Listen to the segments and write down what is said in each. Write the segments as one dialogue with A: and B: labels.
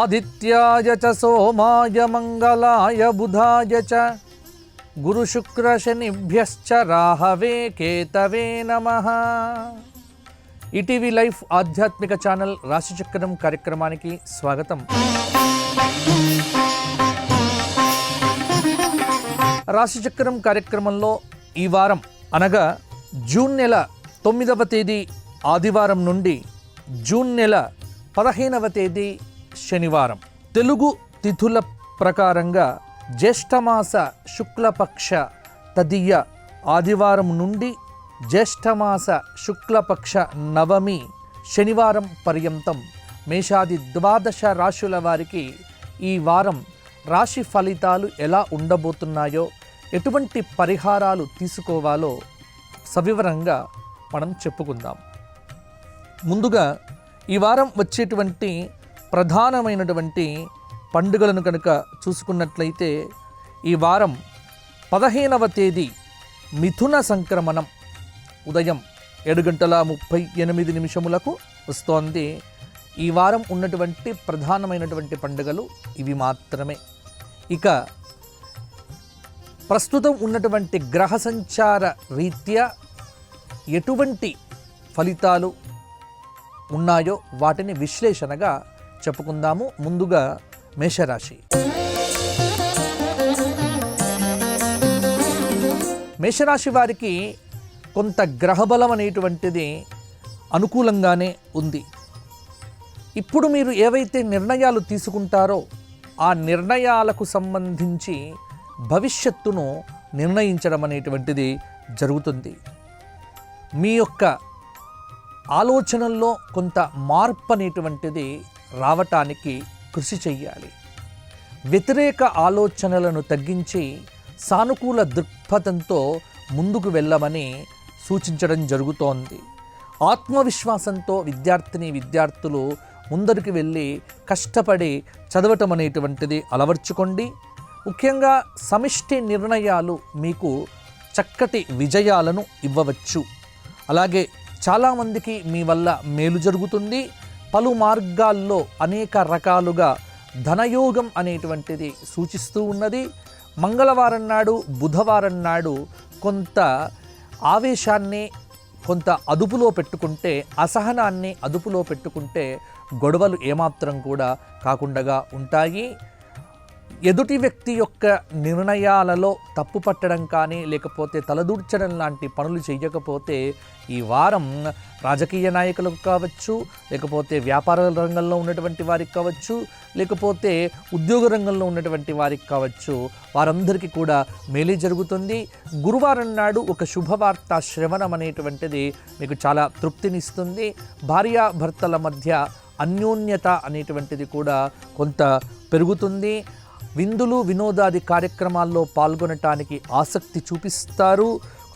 A: ఆదిత్యాయ చ సోమాయ మంగళాయ బుధాయ చ గురుశుక్రశనిభ్యశ్చ రాహవే కేతవే నమః. ఈటీవీ లైఫ్ ఆధ్యాత్మిక ఛానల్ రాశిచక్రం కార్యక్రమానికి స్వాగతం. రాశిచక్రం కార్యక్రమంలో ఈ వారం అనగా జూన్ నెల 9వ తేదీ ఆదివారం నుండి జూన్ నెల 15వ తేదీ శనివారం తెలుగు తిథుల ప్రకారంగా జ్యేష్ఠమాస శుక్లపక్ష తదియ ఆదివారం నుండి జ్యేష్ఠమాస శుక్లపక్ష నవమి శనివారం పర్యంతం మేషాది 12 రాశుల వారికి ఈ వారం రాశి ఫలితాలు ఎలా ఉండబోతున్నాయో, ఎటువంటి పరిహారాలు తీసుకోవాలో సవివరంగా మనం చెప్పుకుందాం. ముందుగా ఈ వారం వచ్చేటువంటి ప్రధానమైనటువంటి పండుగలను కనుక చూసుకున్నట్లయితే ఈ వారం 15వ తేదీ మిథున సంక్రమణం ఉదయం 7:38 వస్తోంది. ఈ వారం ఉన్నటువంటి ప్రధానమైనటువంటి పండుగలు ఇవి మాత్రమే. ఇక ప్రస్తుతం ఉన్నటువంటి గ్రహ సంచార రీత్యా ఎటువంటి ఫలితాలు ఉన్నాయో వాటిని విశ్లేషణగా చెప్పుకుందాము. ముందుగా మేషరాశి. మేషరాశి వారికి కొంత గ్రహబలం అనేటువంటిది అనుకూలంగానే ఉంది. ఇప్పుడు మీరు ఏవైతే నిర్ణయాలు తీసుకుంటారో ఆ నిర్ణయాలకు సంబంధించి భవిష్యత్తును నిర్ణయించడం అనేటువంటిది జరుగుతుంది. మీ యొక్క ఆలోచనల్లో కొంత మార్పు అనేటువంటిది రావటానికి కృషి చెయ్యాలి. వ్యతిరేక ఆలోచనలను తగ్గించి సానుకూల దృక్పథంతో ముందుకు వెళ్ళమని సూచించడం జరుగుతోంది. ఆత్మవిశ్వాసంతో విద్యార్థులు ముందరికి వెళ్ళి కష్టపడి చదవటం అనేటువంటిది అలవర్చుకోండి. ముఖ్యంగా సమిష్టి నిర్ణయాలు మీకు చక్కటి విజయాలను ఇవ్వవచ్చు. అలాగే చాలామందికి మీ వల్ల మేలు జరుగుతుంది. పలు మార్గాల్లో అనేక రకాలుగా ధనయోగం అనేటువంటిది సూచిస్తూ ఉన్నది. మంగళవారం నాడు, బుధవారం నాడు కొంత ఆవేశాన్ని కొంత అదుపులో పెట్టుకుంటే, అసహనాన్ని అదుపులో పెట్టుకుంటే గొడవలు ఏమాత్రం కూడా కాకుండా ఉంటాయి. ఎదుటి వ్యక్తి యొక్క నిర్ణయాలలో తప్పు పట్టడం కానీ లేకపోతే తలదూర్చడం లాంటి పనులు చేయకపోతే ఈ వారం రాజకీయ నాయకులకు కావచ్చు, లేకపోతే వ్యాపార రంగంలో ఉన్నటువంటి వారికి కావచ్చు, లేకపోతే ఉద్యోగ రంగంలో ఉన్నటువంటి వారికి కావచ్చు, వారందరికీ కూడా మేలే జరుగుతుంది. గురువారం నాడు ఒక శుభవార్త శ్రవణం అనేటువంటిది మీకు చాలా తృప్తినిస్తుంది. భార్యాభర్తల మధ్య అన్యోన్యత అనేటువంటిది కూడా కొంత పెరుగుతుంది. విందులు వినోదాది కార్యక్రమాల్లో పాల్గొనటానికి ఆసక్తి చూపిస్తారు.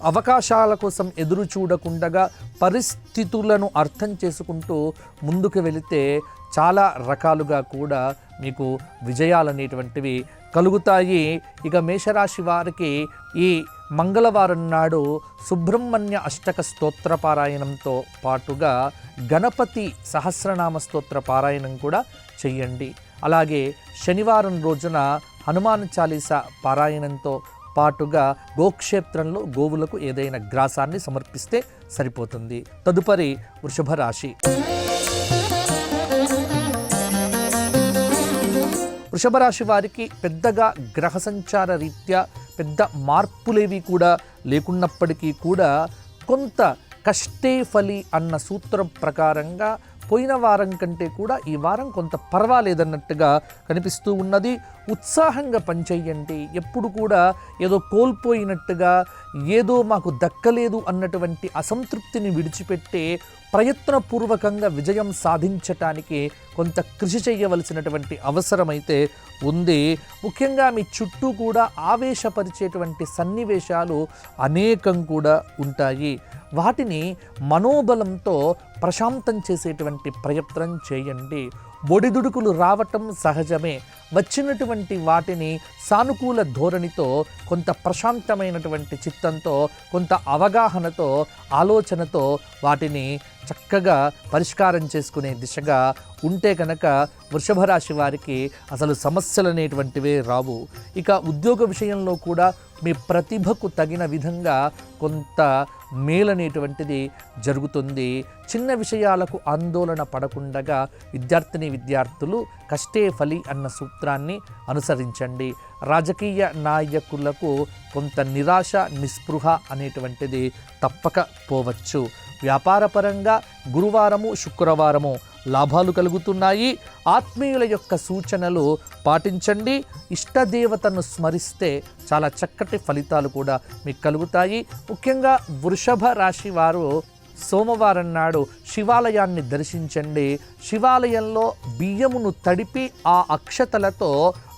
A: అవకాశాల కోసం ఎదురు చూడకుండా పరిస్థితులను అర్థం చేసుకుంటూ ముందుకు వెళితే చాలా రకాలుగా కూడా మీకు విజయాలు అనేటువంటివి కలుగుతాయి. ఇక మేషరాశి వారికి ఈ మంగళవారం నాడు సుబ్రహ్మణ్య అష్టక స్తోత్ర పారాయణంతో పాటుగా గణపతి సహస్రనామ స్తోత్ర పారాయణం కూడా చెయ్యండి. అలాగే శనివారం రోజున హనుమాన్ చాలీసా పారాయణంతో పాటుగా గోక్షేత్రంలో గోవులకు ఏదైనా గ్రాసాన్ని సమర్పిస్తే సరిపోతుంది. తదుపరి వృషభ రాశి. వృషభ రాశి వారికి పెద్దగా గ్రహ సంచార రీత్యా పెద్ద మార్పులేవి కూడా లేకున్నప్పటికీ కూడా కొంత కష్టే ఫలి అన్న సూత్రం ప్రకారంగా పోయిన వారం కంటే కూడా ఈ వారం కొంత పర్వాలేదన్నట్టుగా కనిపిస్తూ ఉన్నది. ఉత్సాహంగా పనిచేయండి. ఎప్పుడు కూడా ఏదో కోల్పోయినట్టుగా, ఏదో మాకు దక్కలేదు అన్నటువంటి అసంతృప్తిని విడిచిపెట్టే ప్రయత్నపూర్వకంగా విజయం సాధించటానికి కొంత కృషి చేయవలసినటువంటి అవసరమైతే ఉంది. ముఖ్యంగా మీ చుట్టూ కూడా ఆవేశపరిచేటువంటి సన్నివేశాలు అనేకం కూడా ఉంటాయి. వాటిని మనోబలంతో ప్రశాంతం చేసేటువంటి ప్రయత్నం చేయండి. ఒడిదుడుకులు రావటం సహజమే. వచ్చినటువంటి వాటిని సానుకూల ధోరణితో, కొంత ప్రశాంతమైనటువంటి చిత్తంతో, కొంత అవగాహనతో, ఆలోచనతో వాటిని చక్కగా పరిష్కారం చేసుకునే దిశగా ఉంటే కనుక వృషభ రాశి వారికి అసలు సమస్యలు అనేటువంటివే రావు. ఇక ఉద్యోగ విషయంలో కూడా మీ ప్రతిభకు తగిన విధంగా కొంత మేలనేటువంటిది జరుగుతుంది. చిన్న విషయాలకు ఆందోళన పడకుండగా విద్యార్థులు కష్టే ఫలి అన్న సూత్రాన్ని అనుసరించండి. రాజకీయ నాయకులకు కొంత నిరాశ నిస్పృహ అనేటువంటిది తప్పక పోవచ్చు. వ్యాపారపరంగా గురువారము శుక్రవారము లాభాలు కలుగుతున్నాయి. ఆత్మీయుల యొక్క సూచనలు పాటించండి. ఇష్టదేవతను స్మరిస్తే చాలా చక్కటి ఫలితాలు కూడా మీకు కలుగుతాయి. ముఖ్యంగా వృషభ రాశి వారు సోమవారం నాడు శివాలయాన్ని దర్శించండి. శివాలయంలో బియ్యమును తడిపి ఆ అక్షతలతో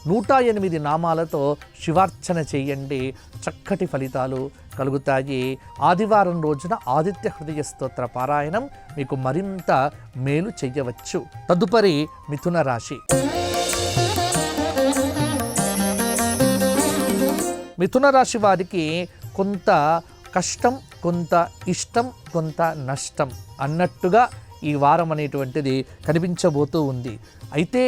A: 108 నామాలతో శివార్చన చేయండి. చక్కటి ఫలితాలు కలుగుతాయి. ఆదివారం రోజున ఆదిత్య హృదయ స్తోత్ర పారాయణం మీకు మరింత మేలు చెయ్యవచ్చు. తదుపరి మిథున రాశి. మిథున రాశి వారికి కొంత కష్టం, కొంత ఇష్టం, కొంత నష్టం అన్నట్టుగా ఈ వారం అనేటువంటిది కనిపించబోతూ ఉంది. అయితే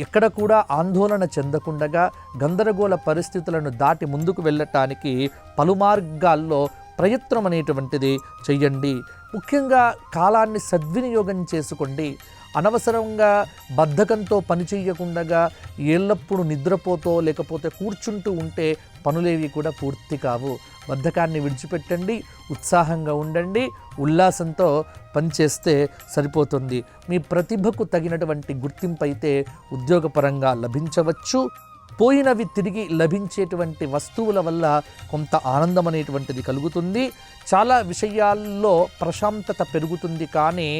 A: ఎక్కడ కూడా ఆందోళన చెందకుండగా గందరగోళ పరిస్థితులను దాటి ముందుకు వెళ్ళటానికి పలు మార్గాల్లో ప్రయత్నం అనేటువంటిది చెయ్యండి. ముఖ్యంగా కాలాన్ని సద్వినియోగం చేసుకోండి. అనవసరంగా బద్ధకంతో పని చేయకుండా ఎల్లప్పుడూ నిద్రపోతో లేకపోతే కూర్చుంటూ ఉంటే పనులేవి కూడా పూర్తి కావు. బద్ధకాన్ని విడిచిపెట్టండి, ఉత్సాహంగా ఉండండి, ఉల్లాసంతో పనిచేస్తే సరిపోతుంది. మీ ప్రతిభకు తగినటువంటి గుర్తింపు అయితే ఉద్యోగపరంగా లభించవచ్చు. పోయినవి తిరిగి లభించేటువంటి వస్తువుల వల్ల కొంత ఆనందం అనేటువంటిది కలుగుతుంది. చాలా విషయాల్లో ప్రశాంతత పెరుగుతుంది. కానీ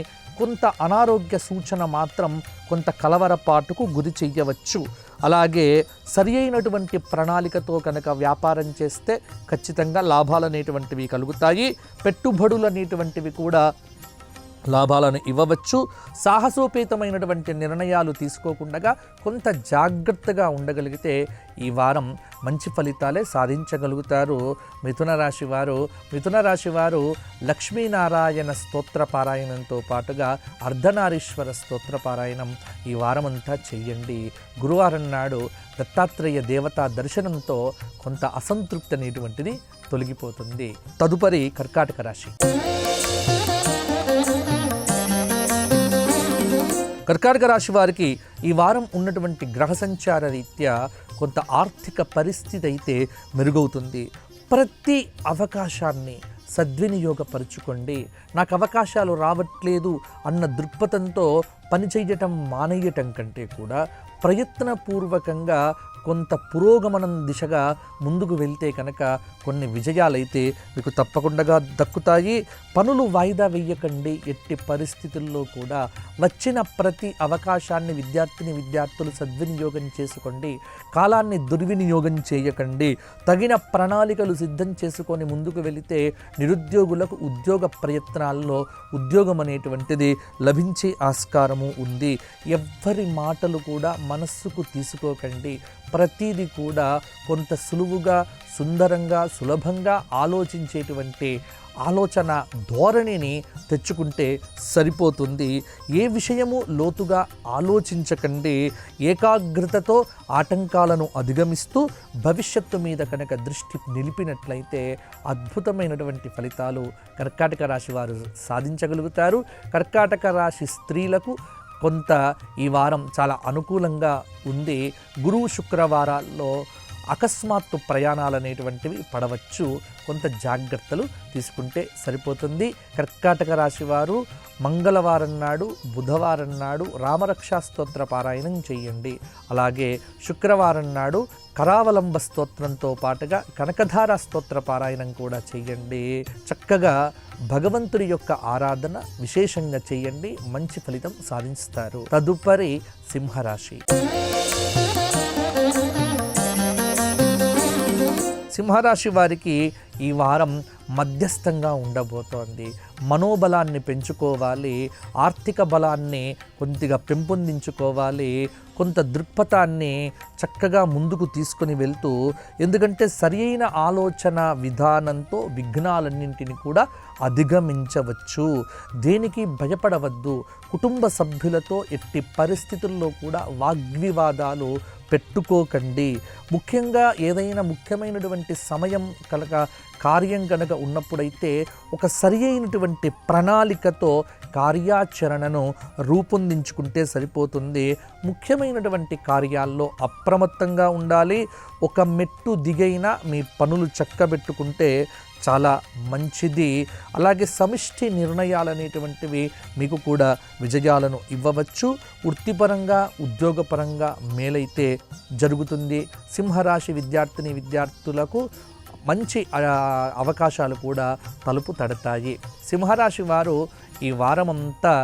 A: కొంత అనారోగ్య సూచన మాత్రం కొంత కలవరపాటుకు గురి చెయ్యవచ్చు. అలాగే సరి అయినటువంటి ప్రణాళికతో కనుక వ్యాపారం చేస్తే ఖచ్చితంగా లాభాలు అనేటువంటివి కలుగుతాయి. పెట్టుబడులు అనేటువంటివి కూడా లాభాలను ఇవ్వవచ్చు. సాహసోపేతమైనటువంటి నిర్ణయాలు తీసుకోకుండా కొంత జాగ్రత్తగా ఉండగలిగితే ఈ వారం మంచి ఫలితాలే సాధించగలుగుతారు. మిథున రాశి వారు లక్ష్మీనారాయణ స్తోత్ర పారాయణంతో పాటుగా అర్ధనారీశ్వర స్తోత్ర పారాయణం ఈ వారమంతా చెయ్యండి. గురువారం నాడు దత్తాత్రేయ దేవతా దర్శనంతో కొంత అసంతృప్తి అనేటువంటిది తొలగిపోతుంది. తదుపరి కర్కాటక రాశి. కర్కాటక రాశి వారికి ఈ వారం ఉన్నటువంటి గ్రహ సంచార రీత్యా కొంత ఆర్థిక పరిస్థితి అయితే మెరుగవుతుంది. ప్రతి అవకాశాన్ని సద్వినియోగపరుచుకోండి. నాకు అవకాశాలు రావట్లేదు అన్న దృక్పథంతో పనిచేయటం మానేయటం కంటే కూడా ప్రయత్నపూర్వకంగా కొంత పురోగమనం దిశగా ముందుకు వెళ్తే కనుక కొన్ని విజయాలైతే మీకు తప్పకుండా దక్కుతాయి. పనులు వాయిదా వేయకండి. ఎట్టి పరిస్థితుల్లో కూడా వచ్చిన ప్రతి అవకాశాన్ని విద్యార్థులు సద్వినియోగం చేసుకోండి. కాలాన్ని దుర్వినియోగం చేయకండి. తగిన ప్రణాళికలు సిద్ధం చేసుకొని ముందుకు వెళితే నిరుద్యోగులకు ఉద్యోగ ప్రయత్నాల్లో ఉద్యోగం అనేటువంటిది లభించే ఆస్కారము ఉంది. ఎవ్వరి మాటలు కూడా మనస్సుకు తీసుకోకండి. ప్రతిదీ కూడా కొంత సులువుగా, సుందరంగా, సులభంగా ఆలోచించేటువంటి ఆలోచన ధోరణిని తెచ్చుకుంటే సరిపోతుంది. ఏ విషయము లోతుగా ఆలోచించకండి. ఏకాగ్రతతో ఆటంకాలను అధిగమిస్తూ భవిష్యత్తు మీద కనుక దృష్టి నిలిపినట్లయితే అద్భుతమైనటువంటి ఫలితాలు కర్కాటక రాశి వారు సాధించగలుగుతారు. కర్కాటక రాశి స్త్రీలకు కొంత ఈ వారం చాలా అనుకూలంగా ఉంది. గురువు శుక్రవారాల్లో అకస్మాత్తు ప్రయాణాలు అనేటువంటివి పడవచ్చు. కొంత జాగ్రత్తలు తీసుకుంటే సరిపోతుంది. కర్కాటక రాశి వారు మంగళవారం నాడు, బుధవారం నాడు రామరక్షా స్తోత్ర పారాయణం చేయండి. అలాగే శుక్రవారం నాడు కరావలంబ స్తోత్రంతో పాటుగా కనకధార స్తోత్ర పారాయణం కూడా చేయండి. చక్కగా భగవంతుడి యొక్క ఆరాధన విశేషంగా చేయండి. మంచి ఫలితం సాధిస్తారు. తదుపరి సింహరాశి. సింహరాశి వారికి ఈ వారం మధ్యస్థంగా ఉండబోతోంది. మనోబలాన్ని పెంచుకోవాలి, ఆర్థిక బలాన్ని కొద్దిగా పెంపొందించుకోవాలి, కొంత దృక్పథాన్ని చక్కగా ముందుకు తీసుకొని వెళ్తూ, ఎందుకంటే సరి అయిన ఆలోచన విధానంతో విఘ్నాలన్నింటినీ కూడా అధిగమించవచ్చు. దేనికి భయపడవద్దు. కుటుంబ సభ్యులతో ఎట్టి పరిస్థితుల్లో కూడా వాగ్వివాదాలు పెట్టుకోకండి. ముఖ్యంగా ఏదైనా ముఖ్యమైనటువంటి సమయం కార్యం కనుక ఉన్నప్పుడైతే ఒక సరి అయినటువంటి ప్రణాళికతో కార్యాచరణను రూపొందించుకుంటే సరిపోతుంది. ముఖ్యమైనటువంటి కార్యాల్లో అప్రమత్తంగా ఉండాలి. ఒక మెట్టు దిగైనా మీ పనులు చక్కబెట్టుకుంటే చాలా మంచిది. అలాగే సమిష్టి నిర్ణయాలు అనేటువంటివి మీకు కూడా విజయాలను ఇవ్వవచ్చు. వృత్తిపరంగా ఉద్యోగపరంగా మేలైతే జరుగుతుంది. సింహరాశి విద్యార్థులకు మంచి అవకాశాలు కూడా తలుపు తడతాయి. సింహరాశి వారు ఈ వారమంతా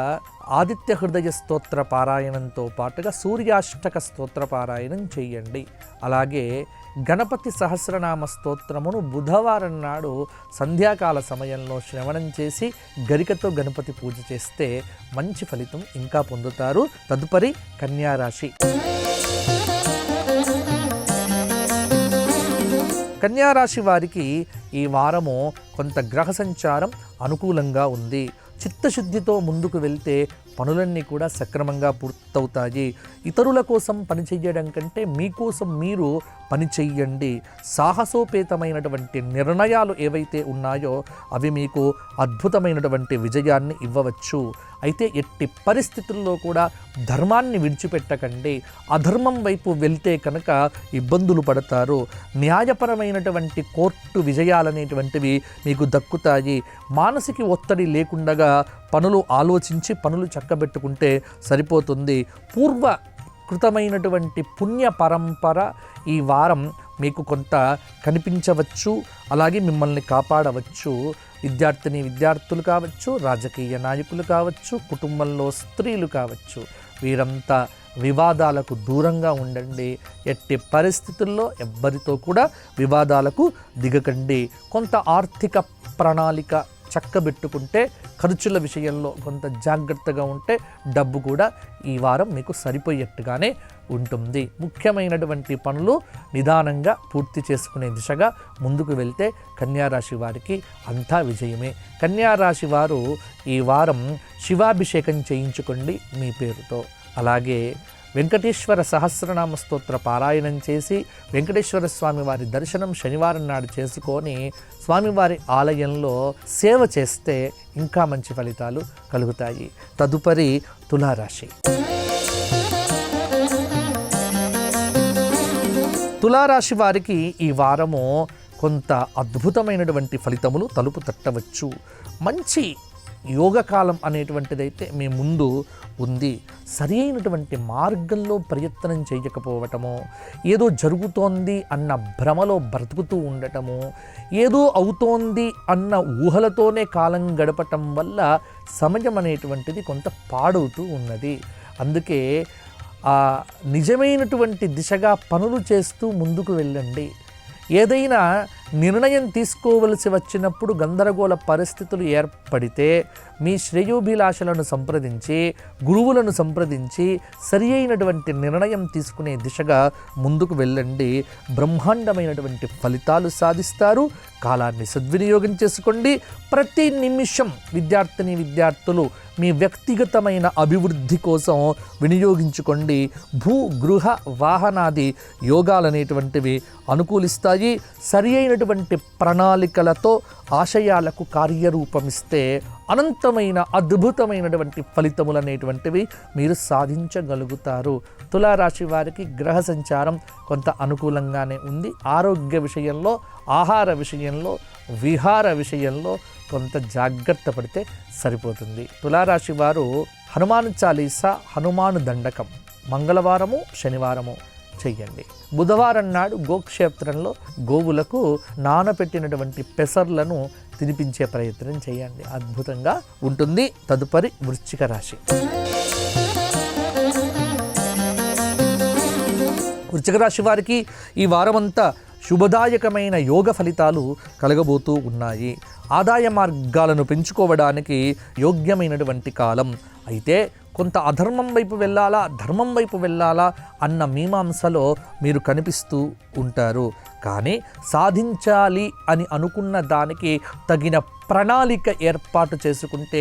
A: ఆదిత్య హృదయ స్తోత్ర పారాయణంతో పాటుగా సూర్యాష్టక స్తోత్ర పారాయణం చేయండి. అలాగే గణపతి సహస్రనామ స్తోత్రమును బుధవారం నాడు సంధ్యాకాల సమయంలో శ్రవణం చేసి గరికతో గణపతి పూజ చేస్తే మంచి ఫలితం ఇంకా పొందుతారు. తదుపరి కన్యారాశి. కన్యారాశి వారికి ఈ వారము కొంత గ్రహ సంచారం అనుకూలంగా ఉంది. చిత్తశుద్ధితో ముందుకు వెళ్తే పనులన్నీ కూడా సక్రమంగా పూర్తవుతాయి. ఇతరుల కోసం పనిచేయడం కంటే మీకోసం మీరు పని చెయ్యండి. సాహసోపేతమైనటువంటి నిర్ణయాలు ఏవైతే ఉన్నాయో అవి మీకు అద్భుతమైనటువంటి విజయాన్ని ఇవ్వవచ్చు. అయితే ఎట్టి పరిస్థితుల్లో కూడా ధర్మాన్ని విడిచిపెట్టకండి. అధర్మం వైపు వెళ్తే కనుక ఇబ్బందులు పడతారు. న్యాయపరమైనటువంటి కోర్టు విజయాలనేటువంటివి మీకు దక్కుతాయి. మానసిక ఒత్తిడి లేకుండా పనులు ఆలోచించి పనులు చక్కబెట్టుకుంటే సరిపోతుంది. పూర్వకృతమైనటువంటి పుణ్య పరంపర ఈ వారం మీకు కొంత కనిపించవచ్చు. అలాగే మిమ్మల్ని కాపాడవచ్చు. విద్యార్థులు కావచ్చు, రాజకీయ నాయకులు కావచ్చు, కుటుంబంలో స్త్రీలు కావచ్చు, వీరంతా వివాదాలకు దూరంగా ఉండండి. ఎట్టి పరిస్థితుల్లో ఎవ్వరితో కూడా వివాదాలకు దిగకండి. కొంత ఆర్థిక ప్రణాళిక చక్కబెట్టుకుంటే, ఖర్చుల విషయంలో కొంత జాగ్రత్తగా ఉంటే డబ్బు కూడా ఈ వారం మీకు సరిపోయేట్టుగానే ఉంటుంది. ముఖ్యమైనటువంటి పనులు నిదానంగా పూర్తి చేసుకునే దిశగా ముందుకు వెళ్తే కన్యారాశి వారికి అంతా విజయమే. కన్యారాశి వారు ఈ వారం శివాభిషేకం చేయించుకోండి మీ పేరుతో. అలాగే వెంకటేశ్వర సహస్రనామ స్తోత్ర పారాయణం చేసి వెంకటేశ్వర స్వామి వారి దర్శనం శనివారం నాడు చేసుకొని స్వామివారి ఆలయంలో సేవ చేస్తే ఇంకా మంచి ఫలితాలు కలుగుతాయి. తదుపరి తులారాశి. తులారాశి వారికి ఈ వారము కొంత అద్భుతమైనటువంటి ఫలితములు తలుపు తట్టవచ్చు. మంచి యోగకాలం అనేటువంటిదైతే మీ ముందు ఉంది. సరి అయినటువంటి మార్గంలో ప్రయత్నం చేయకపోవటము, ఏదో జరుగుతోంది అన్న భ్రమలో బ్రతుకుతూ ఉండటము, ఏదో అవుతోంది అన్న ఊహలతోనే కాలం గడపటం వల్ల సమయం అనేటువంటిది కొంత పాడవుతూ ఉన్నది. అందుకే నిజమైనటువంటి దిశగా పనులు చేస్తూ ముందుకు వెళ్ళండి. ఏదైనా నిర్ణయం తీసుకోవలసి వచ్చినప్పుడు గందరగోళ పరిస్థితులు ఏర్పడితే మీ శ్రేయోభిలాషలను సంప్రదించి, గురువులను సంప్రదించి సరి అయినటువంటి నిర్ణయం తీసుకునే దిశగా ముందుకు వెళ్ళండి. బ్రహ్మాండమైనటువంటి ఫలితాలు సాధిస్తారు. కాలాన్ని సద్వినియోగం చేసుకోండి. ప్రతి నిమిషం విద్యార్థులు మీ వ్యక్తిగతమైన అభివృద్ధి కోసం వినియోగించుకోండి. భూ గృహ వాహనాది యోగాలనేటువంటివి అనుకూలిస్తాయి. సరి అయినటువంటి ప్రణాళికలతో ఆశయాలకు కార్యరూపమిస్తే అనంతమైన అద్భుతమైనటువంటి ఫలితములు అనేటువంటివి మీరు సాధించగలుగుతారు. తులారాశి వారికి గ్రహ సంచారం కొంత అనుకూలంగానే ఉంది. ఆరోగ్య విషయంలో, ఆహార విషయంలో, విహార విషయంలో కొంత జాగ్రత్త పడితే సరిపోతుంది. తులారాశి వారు హనుమాన్ చాలీసా, హనుమాన్ దండకం మంగళవారము శనివారము చెయ్యండి. బుధవారం నాడు గోక్షేత్రంలో గోవులకు నానపెట్టినటువంటి పెసర్లను తినిపించే ప్రయత్నం చేయండి. అద్భుతంగా ఉంటుంది. తదుపరి వృశ్చిక రాశి. వృశ్చిక రాశి వారికి ఈ వారమంతా శుభదాయకమైన యోగ ఫలితాలు కలగబోతూ ఉన్నాయి. ఆదాయ మార్గాలను పెంచుకోవడానికి యోగ్యమైనటువంటి కాలం. అయితే కొంత అధర్మం వైపు వెళ్ళాలా, ధర్మం వైపు వెళ్ళాలా అన్న మీమాంసలో మీరు కనిపిస్తూ ఉంటారు. కానీ సాధించాలి అని అనుకున్న దానికి తగిన ప్రణాళిక ఏర్పాటు చేసుకుంటే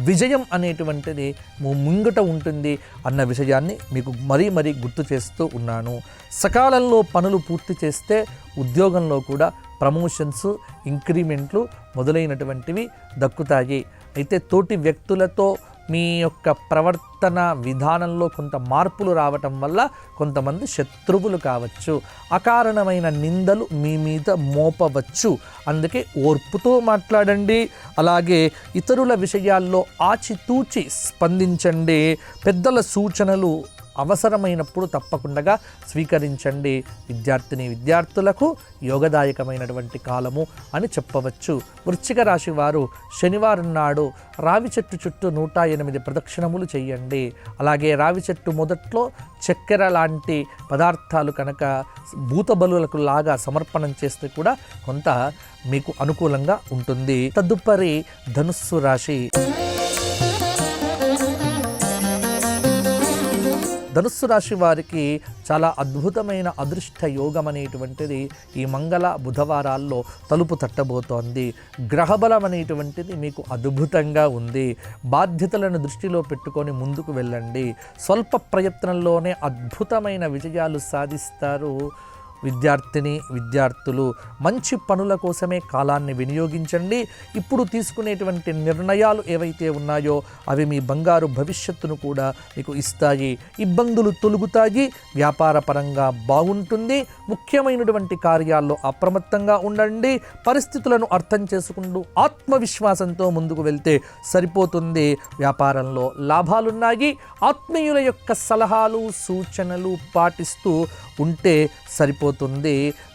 A: విజయం అనేటువంటిది ముంగట ఉంటుంది అన్న విషయాన్ని మీకు మరీ గుర్తు చేస్తూ ఉన్నాను. సకాలంలో పనులు పూర్తి చేస్తే ఉద్యోగంలో కూడా ప్రమోషన్స్, ఇంక్రిమెంట్లు మొదలైనటువంటివి దక్కుతాయి. అయితే తోటి వ్యక్తులతో మీ యొక్క ప్రవర్తన విధానంలో కొంత మార్పులు రావటం వల్ల కొంతమంది శత్రువులు కావచ్చు, అకారణమైన నిందలు మీ మీద మోపవచ్చు. అందుకే ఓర్పుతో మాట్లాడండి. అలాగే ఇతరుల విషయాల్లో ఆచితూచి స్పందించండి. పెద్దల సూచనలు అవసరమైనప్పుడు తప్పకుండా స్వీకరించండి. విద్యార్థులకు యోగదాయకమైనటువంటి కాలము అని చెప్పవచ్చు. వృశ్చిక రాశి వారు శనివారం నాడు రావి చెట్టు చుట్టూ 108 ప్రదక్షిణములు చేయండి. అలాగే రావి చెట్టు మొదట్లో చక్కెర లాంటి పదార్థాలు కనుక భూతబలులకు లాగా సమర్పణం చేస్తే కూడా కొంత మీకు అనుకూలంగా ఉంటుంది. తదుపరి ధనుస్సు రాశి. ధనుస్సు రాశి వారికి చాలా అద్భుతమైన అదృష్ట యోగం అనేటువంటిది ఈ మంగళ బుధవారాల్లో తలుపు తట్టబోతోంది. గ్రహబలం అనేటువంటిది మీకు అద్భుతంగా ఉంది. బాధ్యతలను దృష్టిలో పెట్టుకొని ముందుకు వెళ్ళండి. స్వల్ప ప్రయత్నంలోనే అద్భుతమైన విజయాలు సాధిస్తారు. విద్యార్థులు మంచి పనుల కోసమే కాలాన్ని వినియోగించండి. ఇప్పుడు తీసుకునేటువంటి నిర్ణయాలు ఏవైతే ఉన్నాయో అవి మీ బంగారు భవిష్యత్తును కూడా మీకు ఇస్తాయి. ఇబ్బందులు తొలగుతాయి. వ్యాపార పరంగా బాగుంటుంది. ముఖ్యమైనటువంటి కార్యాల్లో అప్రమత్తంగా ఉండండి. పరిస్థితులను అర్థం చేసుకుంటూ ఆత్మవిశ్వాసంతో ముందుకు వెళ్తే సరిపోతుంది. వ్యాపారంలో లాభాలున్నాయి. ఆత్మీయుల యొక్క సలహాలు, సూచనలు పాటిస్తూ ఉంటే సరిపోతుంది.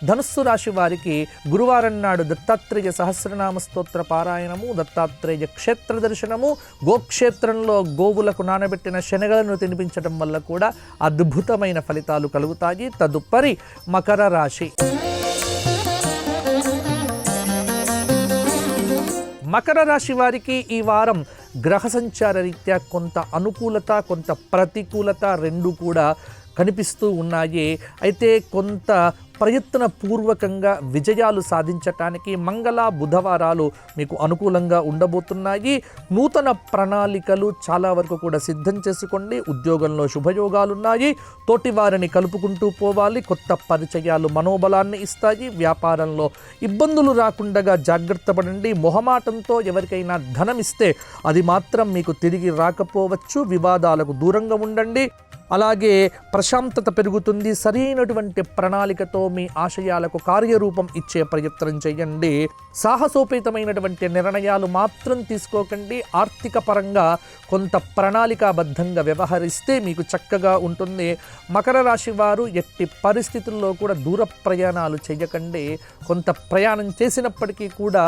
A: ధనుస్సు రాశి వారికి గురువారం నాడు దత్తాత్రేయ సహస్రనామ స్తోత్ర పారాయణము, దత్తాత్రేయ క్షేత్ర దర్శనము, గోక్షేత్రంలో గోవులకు నానబెట్టిన శనగలను తినిపించడం వల్ల కూడా అద్భుతమైన ఫలితాలు కలుగుతాయి. తదుపరి మకర రాశి. మకర రాశి వారికి ఈ వారం గ్రహ సంచార రీత్యా కొంత అనుకూలత, కొంత ప్రతికూలత రెండు కూడా కనిపిస్తూ ఉన్నాయి. అయితే కొంత ప్రయత్నపూర్వకంగా విజయాలు సాధించటానికి మంగళ బుధవారాలు మీకు అనుకూలంగా ఉండబోతున్నాయి. నూతన ప్రణాళికలు చాలా వరకు కూడా సిద్ధం చేసుకోండి. ఉద్యోగంలో శుభయోగాలున్నాయి. తోటి వారిని కలుపుకుంటూ పోవాలి. కొత్త పరిచయాలు మనోబలాన్ని ఇస్తాయి. వ్యాపారంలో ఇబ్బందులు రాకుండా జాగ్రత్త పడండి. మొహమాటంతో ఎవరికైనా ధనం ఇస్తే అది మాత్రం మీకు తిరిగి రాకపోవచ్చు. వివాదాలకు దూరంగా ఉండండి. అలాగే ప్రశాంతత పెరుగుతుంది. సరైనటువంటి ప్రణాళికతో మీ ఆశయాలకు కార్యరూపం ఇచ్చే ప్రయత్నం చేయండి. సాహసోపేతమైనటువంటి నిర్ణయాలు మాత్రం తీసుకోకండి. ఆర్థిక పరంగా కొంత ప్రణాళికాబద్ధంగా వ్యవహరిస్తే మీకు చక్కగా ఉంటుంది. మకర రాశి వారు ఎట్టి పరిస్థితుల్లో కూడా దూర ప్రయాణాలు చేయకండి. కొంత ప్రయాణం చేసినప్పటికీ కూడా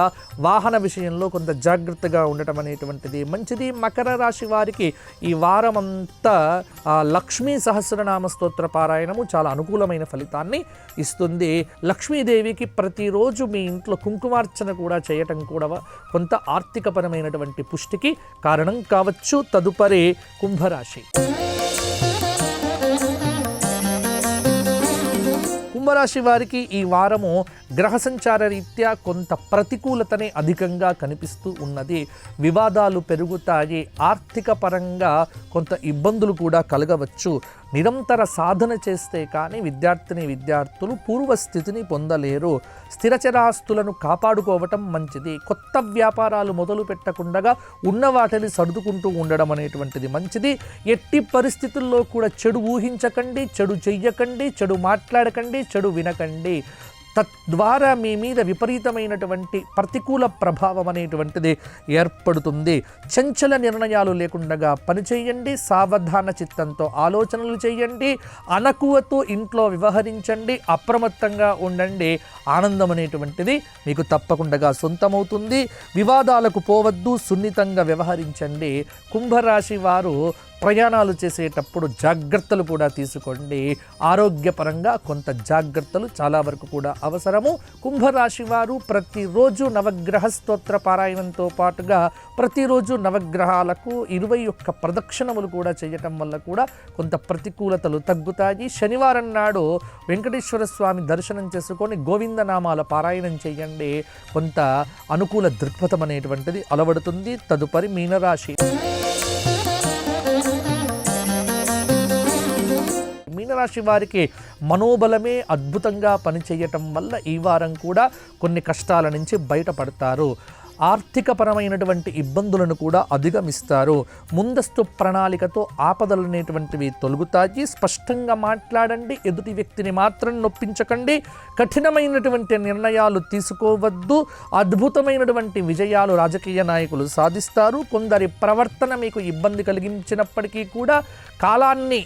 A: వాహన విషయంలో కొంత జాగ్రత్తగా ఉండటం అనేటువంటిది మంచిది. మకర రాశి వారికి ఈ వారమంతా లక్ష్మీ సహస్రనామ స్తోత్ర పారాయణము చాలా అనుకూలమైన ఫలితాన్ని ఇస్తుంది. లక్ష్మీదేవికి ప్రతిరోజు మీ ఇంట్లో కుంకుమార్చన కూడా చేయటం కూడా కొంత ఆర్థికపరమైనటువంటి పుష్టికి కారణం కావచ్చు. తదుపరి కుంభరాశి. కుంభరాశి వారికి ఈ వారము గ్రహ సంచార రీత్యా కొంత ప్రతికూలతనే అధికంగా కనిపిస్తూ ఉన్నది. వివాదాలు పెరుగుతాయి. ఆర్థిక పరంగా కొంత ఇబ్బందులు కూడా కలగవచ్చు. నిరంతర సాధన చేస్తే కానీ విద్యార్థులు పూర్వస్థితిని పొందలేరు. స్థిరచరాస్తులను కాపాడుకోవటం మంచిది. కొత్త వ్యాపారాలు మొదలు పెట్టకుండా ఉన్న వాటిని సర్దుకుంటూ ఉండడం అనేటువంటిది మంచిది. ఎట్టి పరిస్థితుల్లో కూడా చెడు ఊహించకండి, చెడు చెయ్యకండి, చెడు మాట్లాడకండి, చెడు వినకండి. తద్వారా మీ మీద విపరీతమైనటువంటి ప్రతికూల ప్రభావం అనేటువంటిది ఏర్పడుతుంది. చంచల నిర్ణయాలు లేకుండా పనిచేయండి. సావధాన చిత్తంతో ఆలోచనలు చేయండి. అణకువతో ఇంట్లో వ్యవహరించండి. అప్రమత్తంగా ఉండండి. ఆనందం అనేటువంటిది మీకు తప్పకుండా సొంతమవుతుంది. వివాదాలకు పోవద్దు. సున్నితంగా వ్యవహరించండి. కుంభరాశి వారు ప్రయాణాలు చేసేటప్పుడు జాగ్రత్తలు కూడా తీసుకోండి. ఆరోగ్యపరంగా కొంత జాగ్రత్తలు చాలా వరకు కూడా అవసరము. కుంభరాశి వారు ప్రతిరోజు నవగ్రహ స్తోత్ర పారాయణంతో పాటుగా ప్రతిరోజు నవగ్రహాలకు 21 ప్రదక్షిణములు కూడా చేయటం వల్ల కూడా కొంత ప్రతికూలతలు తగ్గుతాయి. శనివారం నాడు వెంకటేశ్వర స్వామి దర్శనం చేసుకొని గోవిందనామాల పారాయణం చేయండి. కొంత అనుకూల దృక్పథం అనేటువంటిది అలవడుతుంది. తదుపరి మీనరాశి. మీనరాశి వారికి మనోబలమే అద్భుతంగా పనిచేయటం వల్ల ఈ వారం కూడా కొన్ని కష్టాల నుంచి బయటపడతారు. ఆర్థికపరమైనటువంటి ఇబ్బందులను కూడా అధిగమిస్తారు. ముందస్తు ప్రణాళికతో ఆపదలు అనేటువంటివి తొలగుతాయి. స్పష్టంగా మాట్లాడండి. ఎదుటి వ్యక్తిని మాత్రం నొప్పించకండి. కఠినమైనటువంటి నిర్ణయాలు తీసుకోవద్దు. అద్భుతమైనటువంటి విజయాలు రాజకీయ నాయకులు సాధిస్తారు. కొందరి ప్రవర్తన మీకు ఇబ్బంది కలిగించినప్పటికీ కూడా కాలాన్ని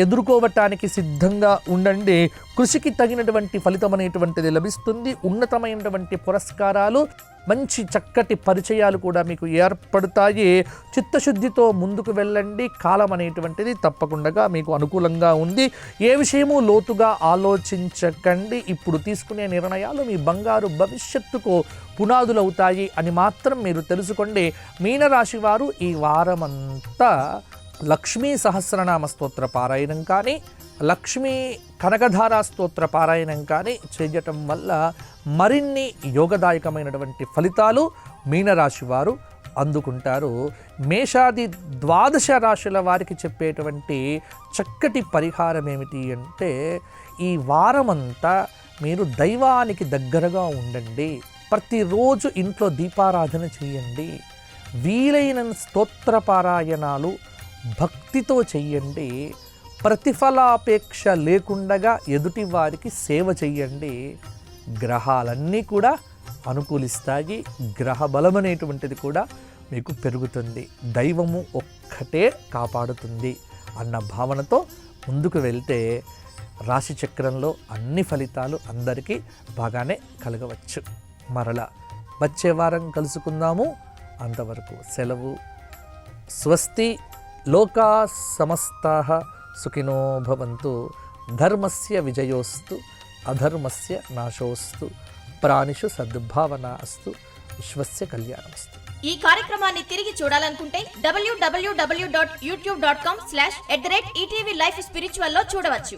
A: ఎదుర్కోవటానికి సిద్ధంగా ఉండండి. కృషికి తగినటువంటి ఫలితం అనేటువంటిది లభిస్తుంది. ఉన్నతమైనటువంటి పురస్కారాలు, మంచి చక్కటి పరిచయాలు కూడా మీకు ఏర్పడతాయి. చిత్తశుద్ధితో ముందుకు వెళ్ళండి. కాలం అనేటువంటిది తప్పకుండా మీకు అనుకూలంగా ఉంది. ఏ విషయము లోతుగా ఆలోచించకండి. ఇప్పుడు తీసుకునే నిర్ణయాలు మీ బంగారు భవిష్యత్తుకు పునాదులవుతాయి అని మాత్రం మీరు తెలుసుకోండి. మీనరాశి వారు ఈ వారమంతా లక్ష్మీ సహస్రనామ స్తోత్ర పారాయణం కానీ, లక్ష్మీ కనకధారా స్తోత్ర పారాయణం కానీ చేయటం వల్ల మరిన్ని యోగదాయకమైనటువంటి ఫలితాలు మీనరాశి వారు అందుకుంటారు. మేషాది 12 రాశుల వారికి చెప్పేటువంటి చక్కటి పరిహారం ఏమిటి అంటే, ఈ వారమంతా మీరు దైవానికి దగ్గరగా ఉండండి. ప్రతిరోజు ఇంట్లో దీపారాధన చేయండి. వీలైన స్తోత్ర పారాయణాలు భక్తితో చెయ్యండి. ప్రతిఫలాపేక్ష లేకుండగా ఎదుటి వారికి సేవ చెయ్యండి. గ్రహాలన్నీ కూడా అనుకూలిస్తాయి. గ్రహ బలం అనేటువంటిది కూడా మీకు పెరుగుతుంది. దైవము ఒక్కటే కాపాడుతుంది అన్న భావనతో ముందుకు వెళ్తే రాశి చక్రంలో అన్ని ఫలితాలు అందరికీ బాగానే కలగవచ్చు. మరలా వచ్చే వారం కలుసుకుందాము. అంతవరకు సెలవు. స్వస్తి. లోకా సమస్తాః సుఖినో భవంతు. ధర్మస్య విజయోస్తు, అధర్మస్య నాశోస్తు. ప్రాణిషు సద్భావన అస్తు. విశ్వస్య కళ్యాణమస్తు.
B: ఈ కార్యక్రమాన్ని తిరిగి చూడాలనుకుంటే www.youtube.com/@ETV Life Spiritual లో చూడవచ్చు.